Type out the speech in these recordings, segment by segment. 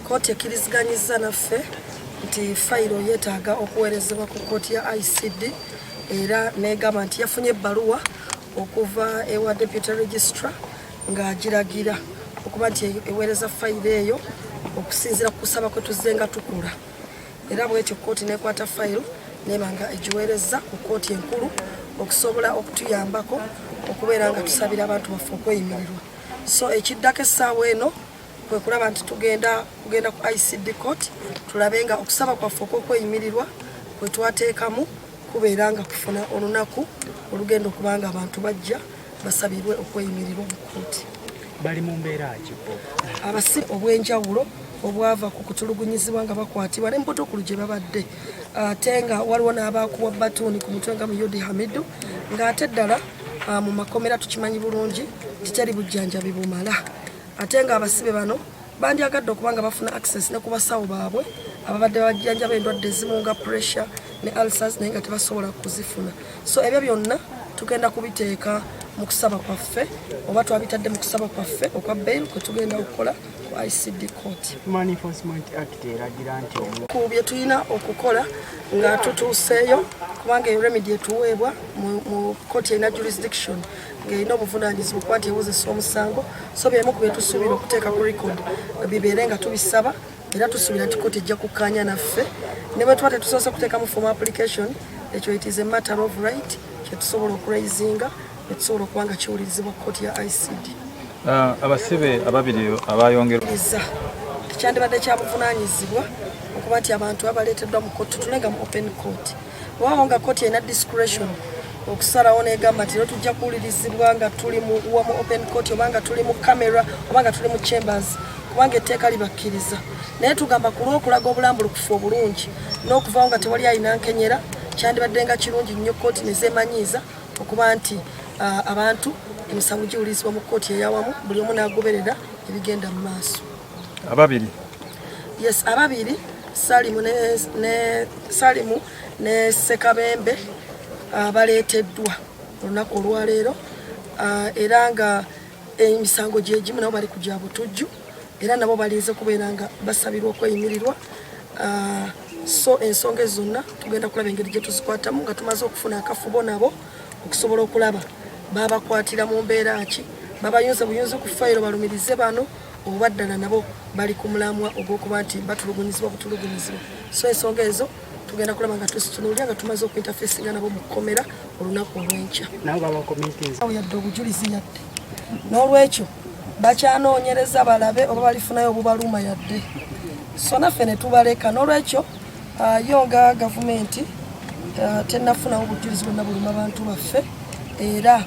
Kooti ekkiriziganyizza naffe nti fayiro yeetaaga okuweerezebwa ku kooti ya ICD era n'egamba nti yafunye ebbaluwa okuva ewa Deputy Registrar ng'agiragira okuba nti eweereza fayiro eyo okusinziira ku kusaba kwe tuzze nga tukola. Era bw'etyo kooti n'ekwata fayiro n'ebanga egiweereza ku kooti enkulu okusobola okutuyambako okubeera nga tusabira abantu baffe okweyimirirwa. So ekiddako essaawa eno kwe kulaba nti tugenda ku ICD court tulabe nga okusaba kwaffe okw'okweyimirirwa kwe twateekamu kubeera nga kufuna olunaku olugenda okuba nga abantu bajja basabirwe okweyimirirwa mu kooti. Bali mu mbeera ki abasibe obw'enjawulo obwava ku kutulugunyizibwa nga bakwatibwa n'empotokulu gye babadde ate nga waliwo n'abakuwa batuuni ku mutwe nga Muyodi Hamidu ng'ate ddala mu makomera tukimanyi bulungi titali bujjanjabi bumala ate nga abasibe bano bandyagadde okuba nga bafuna access ne ku basawo baabwe ababadde bajjanjaba endwadde ezimu nga pressure ne ulcers naye nga tebasobola kuzifuna. So ebyo byonna tugenda kubiteeka mu kusaba kwaffe oba twabitadde mu kusaba kwaffe okwa bail kwe tugenda okukola ku ICD court. Enforcement Act eragira nti ku bye tulina okukola nga tutuuseeyo kubanga remedy etuweebwa mu kooti erina jurisdiction ng'erina obuvunaanyizibwa okuba nti ewozesa omusango. So byemu ku bye tusuubira okuteeka ku record bibeere nga tubisaba era tusuubira nti kooti ejja kukkaanya naffe ne bwe tuba tetusoose kuteekamu form application ekyo it is a matter of right kye tusobola okuraisinga ne tusobola okuba nga kiwulirizibwa kooti ya ICD. Abasibe ababiri abayongerwa kyandibadde kya buvunaanyizibwa okuba nti abantu abaleeteddwa mu kooti tutulenga mu open court. Waawo nga kooti erina discretion okusalawo n'egamba nti tujja kuwulirizibwa nga tuli mu open court oba nga tuli mu camera oba nga tuli mu chambers kubanga etteeka libakkiriza. Naye tugamba ku lw'okulaga obulambulukufu obulungi n'okuvaawo nga tewali alina nkenyera kyandibadde nga kirungi nnyo kooti ne zeemanyiiza okuba nti abantu emisango giwulirizibwa mu kooti eyawamu buli omu n'agoberera ebigenda mu maaso. Ababiri? Yes, ababiri Salimu ne Sekabembe baleeteddwa olunaku olwaleero era nga emisango gye gimu nabo bali ku gya butujju era nabo balinze kubeera nga basabirwa okweyimirirwa. So ensonga zonna tugenda kulaba engeri gye tuzikwatamu nga tumaze okufuna akafubo nabo okusobola okulaba babakwatira mu mbeera ki babayunza buyunzi ku fayiro balumirize bano oba ddala nabo bali ku mulamwa ogw'okuba nti batulugunyizibwa butulugunyizibwa. So ensonga ezo tugenda kulaba nga tuzitunuulira nga tumaze okuinterfacinga nabo mu kkomera olunaku olw'enkya. Awo yadde obujulizi yadde n'olwekyo bakyanoonyereza balabe oba balifunayo obubaluma yadde. So naffe ne tubaleka n'olwekyo yo nga gavumenti tennafunawo obujulizi bwonna buluma abantu baffe era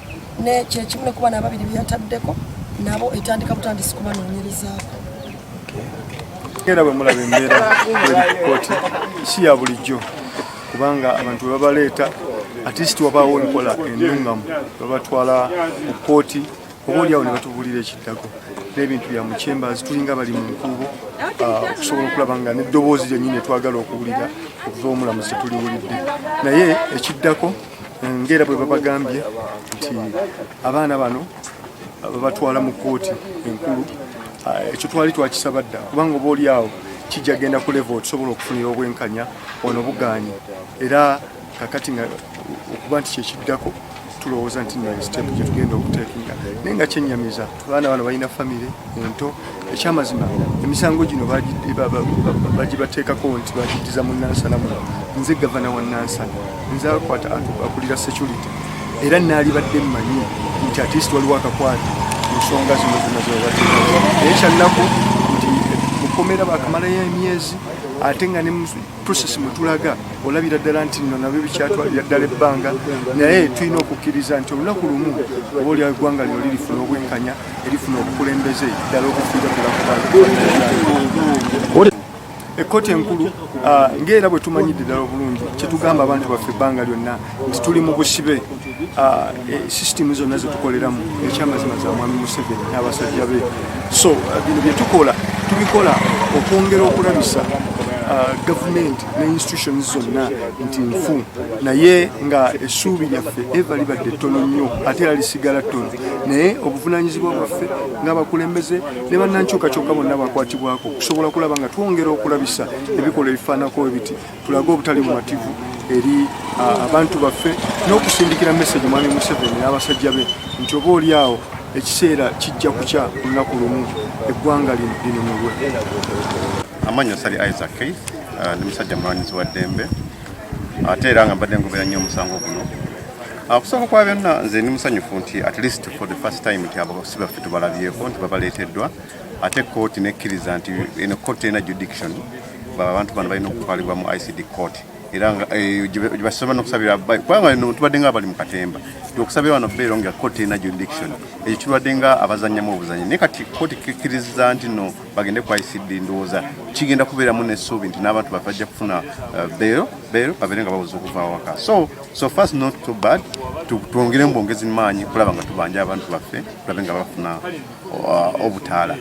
kyekimu ne kuba n'ababiri byataddeko nabo etandika butandisi kubanoonyerezaako. Era bwe mulaba embeera eri ku kooti si ya bulijjo kubanga abantu babaleeta at least wabaawo enkola ennungamu babatwala ku kooti oba oliawo ne batubuulira ekiddako n'ebintu bya mu chambers tulinga bali mu nkubo okusobola okulaba nga n'eddoboozi lyennyini twagala okuwulira okuva omulamuzi tetuliwulidde naye ekiddako ng'era bwe babagambye nti abaana bano babatwala mu kooti enkulu ekyo twali twakisaba dda kubanga oba oliawo kijja genda ku level tusobola okufunira obwenkanya ono bugaanyi era kakati nga okuba nti kyekiddako tulowooza nti naye step gye tugenda okuteekinga naye nga kyennyamiza abaana bano balina famire ento ekyamazima emisango gino bagibateekako nti bagiddiza mu nansana muno nze gavana wa nansana nze akwata akulira security era naalibadde mmanyi nti at least waliwo akakwate ensonga zino zonna zebabateeka naye kyalinaku nti mukomera bakamalayo emyezi ate nga ne process mwe tulaga olabira ddala nti nno nabyo bikyatwalira ddala ebbanga naye tulina okukkiriza nti olunaku lumu oba olyawo eggwanga lino lirifuna obwenkanya erifuna obukulembeze ddala okufiira ekkooti enkulu ng'era bwe tumanyidde ddala obulungi kyetugamba abantu baffe ebbanga lyonna nti tuli mu busibe sisitimu zonna zetukoleramu ekyamazima za mwami Museveni n'abasajja be so bino bye tukola tubikola okwongera okulabisa gavumenti ne institutions zonna nti nfu naye nga essuubi lyaffe eva libadde ttono nnyo ate era lisigala ttono naye obuvunaanyizibwa bwaffe ng'abakulembeze ne bannankyukakyuka bonna bakwatibwako okusobola kulaba nga twongera okulabisa ebikola ebifaanako ebiti tulaga obutali bumativu eri abantu baffe n'okusindikira message mwami Museveni n'abasajja be nti oba oliawo ekiseera kijja kukya ku lunaku lumu eggwanga linunulwe. Amanyo sali Isaac Keith ni musajja mulwanyizi wa ddembe ate era nga mbadde ngoberera nnyo omusango guno. Okusooka kwa byonna nze ndi musanyufu nti at least for the first time nti abasibe baffe tubalabyeko nti babaleeteddwa ate kooti nekkiriza nti eno kooti erina jurisdiction abantu bano balina okutwalibwa mu ICD court era nga gyebasobola n'okusabira kubanga tubadde nga abali mu katemba okusabira wano beero nga kooti erina jurisdiction ekyo kibadde nga abazannyamu obuzannyi naye kati kooti kikkiriza nti no bagende ku ICD ndowooza kigenda kubeeramu n'essuubi nti n'abantu baffe bajja kufuna beero babeere nga babuza okuva awaka so first not too bad twongere mu bwongezi maanyi kulaba nga tubanja abantu baffe tulabe nga bafuna obutaala.